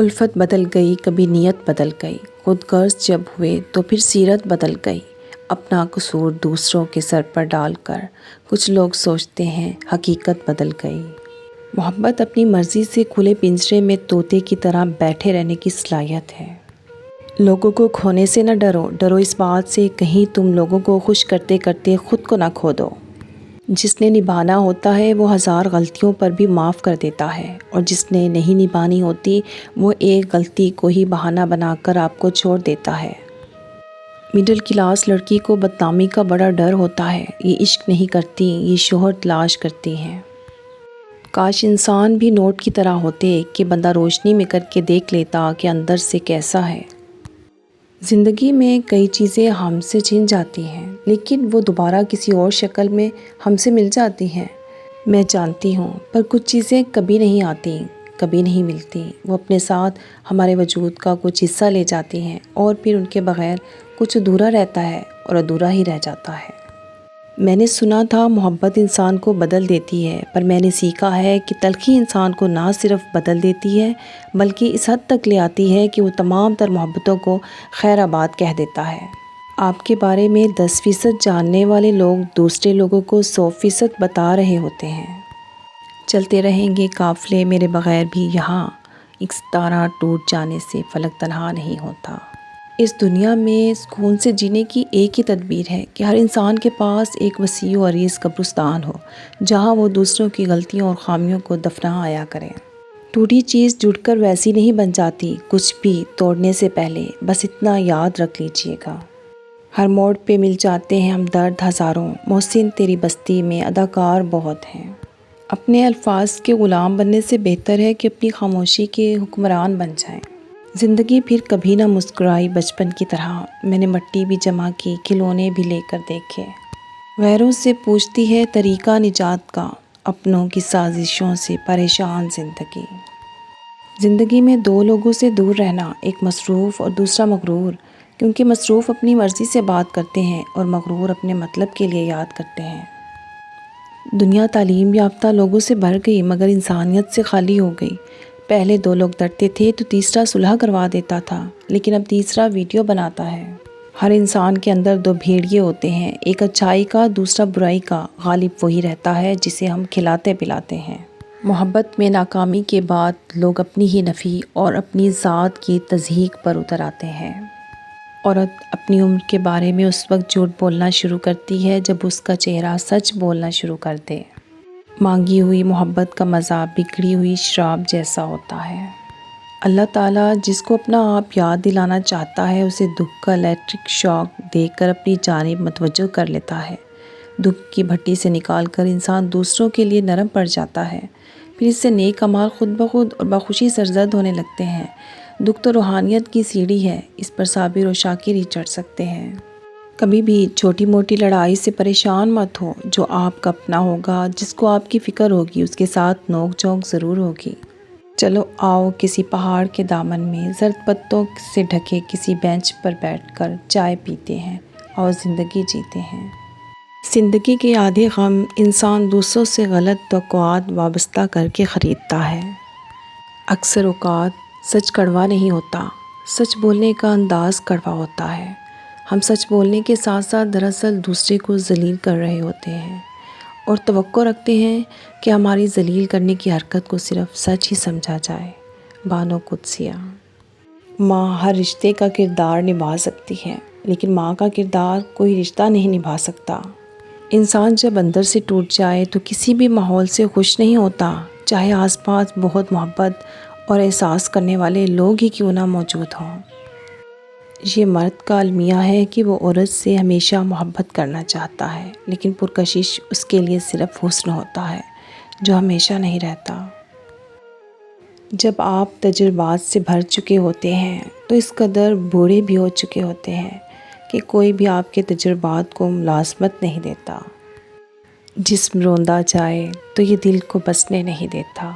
الفت بدل گئی، کبھی نیت بدل گئی، خود غرض جب ہوئے تو پھر سیرت بدل گئی۔ اپنا قصور دوسروں کے سر پر ڈال کر کچھ لوگ سوچتے ہیں حقیقت بدل گئی۔ محبت اپنی مرضی سے کھلے پنجرے میں طوطے کی طرح بیٹھے رہنے کی صلاحیت ہے۔ لوگوں کو کھونے سے نہ ڈرو، ڈرو اس بات سے کہیں تم لوگوں کو خوش کرتے کرتے خود کو نہ کھو دو۔ جس نے نبھانا ہوتا ہے وہ ہزار غلطیوں پر بھی معاف کر دیتا ہے، اور جس نے نہیں نبھانی ہوتی وہ ایک غلطی کو ہی بہانہ بنا کر آپ کو چھوڑ دیتا ہے۔ مڈل کلاس لڑکی کو بدنامی کا بڑا ڈر ہوتا ہے۔ یہ عشق نہیں کرتی، یہ شوہر تلاش کرتی ہیں۔ کاش انسان بھی نوٹ کی طرح ہوتے کہ بندہ روشنی میں کر کے دیکھ لیتا کہ اندر سے کیسا ہے۔ زندگی میں کئی چیزیں ہم سے چھن جاتی ہیں، لیکن وہ دوبارہ کسی اور شکل میں ہم سے مل جاتی ہیں۔ میں جانتی ہوں، پر کچھ چیزیں کبھی نہیں آتی، کبھی نہیں ملتی۔ وہ اپنے ساتھ ہمارے وجود کا کچھ حصہ لے جاتی ہیں، اور پھر ان کے بغیر کچھ ادھورا رہتا ہے اور ادھورا ہی رہ جاتا ہے۔ میں نے سنا تھا محبت انسان کو بدل دیتی ہے، پر میں نے سیکھا ہے کہ تلخی انسان کو نہ صرف بدل دیتی ہے بلکہ اس حد تک لے آتی ہے کہ وہ تمام تر محبتوں کو خیر آباد کہہ دیتا ہے۔ آپ کے بارے میں 10% جاننے والے لوگ دوسرے لوگوں کو 100% بتا رہے ہوتے ہیں۔ چلتے رہیں گے قافلے میرے بغیر بھی یہاں، ایک ستارہ ٹوٹ جانے سے فلک تنہا نہیں ہوتا۔ اس دنیا میں سکون سے جینے کی ایک ہی تدبیر ہے کہ ہر انسان کے پاس ایک وسیع و عریض قبرستان ہو، جہاں وہ دوسروں کی غلطیوں اور خامیوں کو دفنا آیا کرے۔ ٹوٹی چیز جڑ کر ویسی نہیں بن جاتی، کچھ بھی توڑنے سے پہلے بس اتنا یاد رکھ لیجئے گا۔ ہر موڑ پہ مل جاتے ہیں ہم درد ہزاروں، محسن تیری بستی میں اداکار بہت ہیں۔ اپنے الفاظ کے غلام بننے سے بہتر ہے کہ اپنی خاموشی کے حکمران بن جائیں۔ زندگی پھر کبھی نہ مسکرائی بچپن کی طرح، میں نے مٹی بھی جمع کی، کھلونے بھی لے کر دیکھے۔ غیروں سے پوچھتی ہے طریقہ نجات کا، اپنوں کی سازشوں سے پریشان زندگی۔ زندگی میں دو لوگوں سے دور رہنا، ایک مصروف اور دوسرا مغرور، کیونکہ مصروف اپنی مرضی سے بات کرتے ہیں اور مغرور اپنے مطلب کے لیے یاد کرتے ہیں۔ دنیا تعلیم یافتہ لوگوں سے بھر گئی مگر انسانیت سے خالی ہو گئی۔ پہلے دو لوگ لڑتے تھے تو تیسرا صلح کروا دیتا تھا، لیکن اب تیسرا ویڈیو بناتا ہے۔ ہر انسان کے اندر دو بھیڑیے ہوتے ہیں، ایک اچھائی کا، دوسرا برائی کا۔ غالب وہی رہتا ہے جسے ہم کھلاتے پلاتے ہیں۔ محبت میں ناکامی کے بعد لوگ اپنی ہی نفی اور اپنی ذات کی تضحیق پر اتر آتے ہیں۔ عورت اپنی عمر کے بارے میں اس وقت جھوٹ بولنا شروع کرتی ہے جب اس کا چہرہ سچ بولنا شروع کر دے۔ مانگی ہوئی محبت کا مزہ بگڑی ہوئی شراب جیسا ہوتا ہے۔ اللہ تعالیٰ جس کو اپنا آپ یاد دلانا چاہتا ہے اسے دکھ کا الیکٹرک شاک دے کر اپنی جانب متوجہ کر لیتا ہے۔ دکھ کی بھٹی سے نکال کر انسان دوسروں کے لیے نرم پڑ جاتا ہے، پھر اس سے نیک اعمال خود بخود اور بخوشی سرزد ہونے لگتے ہیں۔ دکھ تو روحانیت کی سیڑھی ہے، اس پر صابر و شاکر ہی چڑھ سکتے ہیں۔ کبھی بھی چھوٹی موٹی لڑائی سے پریشان مت ہو، جو آپ کا اپنا ہوگا، جس کو آپ کی فکر ہوگی، اس کے ساتھ نوک جھونک ضرور ہوگی۔ چلو آؤ کسی پہاڑ کے دامن میں زرد پتوں سے ڈھکے کسی بینچ پر بیٹھ کر چائے پیتے ہیں اور زندگی جیتے ہیں۔ زندگی کے آدھے غم انسان دوسروں سے غلط توقعات وابستہ کر کے خریدتا ہے۔ اکثر اوقات سچ کڑوا نہیں ہوتا، سچ بولنے کا انداز کڑوا ہوتا ہے۔ ہم سچ بولنے کے ساتھ ساتھ دراصل دوسرے کو ذلیل کر رہے ہوتے ہیں، اور توقع رکھتے ہیں کہ ہماری ذلیل کرنے کی حرکت کو صرف سچ ہی سمجھا جائے۔ بانو قدسیہ۔ ماں ہر رشتے کا کردار نبھا سکتی ہے، لیکن ماں کا کردار کوئی رشتہ نہیں نبھا سکتا۔ انسان جب اندر سے ٹوٹ جائے تو کسی بھی ماحول سے خوش نہیں ہوتا، چاہے آس پاس بہت محبت اور احساس کرنے والے لوگ ہی کیوں نہ موجود ہوں۔ یہ مرد کا المیہ ہے کہ وہ عورت سے ہمیشہ محبت کرنا چاہتا ہے، لیکن پرکشش اس کے لیے صرف حسن ہوتا ہے جو ہمیشہ نہیں رہتا۔ جب آپ تجربات سے بھر چکے ہوتے ہیں تو اس قدر بوڑھے بھی ہو چکے ہوتے ہیں کہ کوئی بھی آپ کے تجربات کو ملازمت نہیں دیتا۔ جسم روندا جائے تو یہ دل کو بسنے نہیں دیتا۔